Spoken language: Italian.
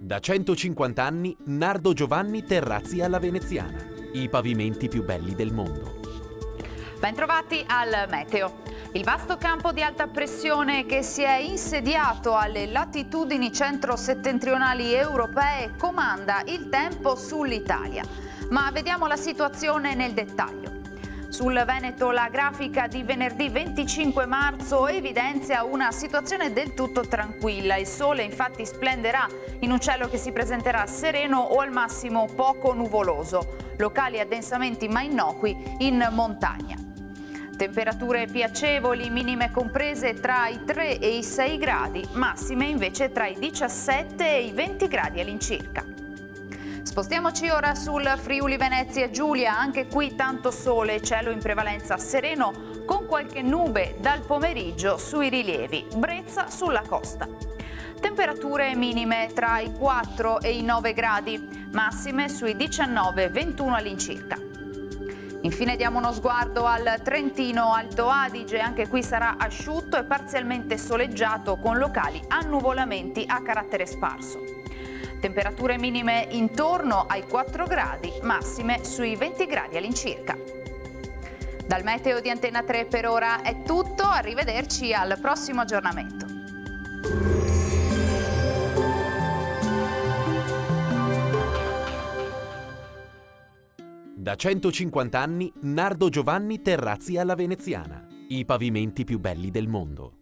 Da 150 anni Nardo Giovanni Terrazzi alla Veneziana. I pavimenti più belli del mondo. Bentrovati al Meteo. Il vasto campo di alta pressione che si è insediato alle latitudini centro-settentrionali europee comanda il tempo sull'Italia. Ma vediamo la situazione nel dettaglio. Sul Veneto la grafica di venerdì 25 marzo evidenzia una situazione del tutto tranquilla. Il sole infatti splenderà in un cielo che si presenterà sereno o al massimo poco nuvoloso. Locali addensamenti ma innocui in montagna. Temperature piacevoli, minime comprese tra i 3 e i 6 gradi, massime invece tra i 17 e i 20 gradi all'incirca. Spostiamoci ora sul Friuli Venezia Giulia, anche qui tanto sole, cielo in prevalenza sereno con qualche nube dal pomeriggio sui rilievi, brezza sulla costa. Temperature minime tra i 4 e i 9 gradi, massime sui 19-21 all'incirca. Infine diamo uno sguardo al Trentino Alto Adige, anche qui sarà asciutto e parzialmente soleggiato con locali annuvolamenti a carattere sparso. Temperature minime intorno ai 4 gradi, massime sui 20 gradi all'incirca. Dal meteo di Antena 3 per ora è tutto, arrivederci al prossimo aggiornamento. Da 150 anni Nardo Giovanni Terrazzi alla Veneziana. I pavimenti più belli del mondo.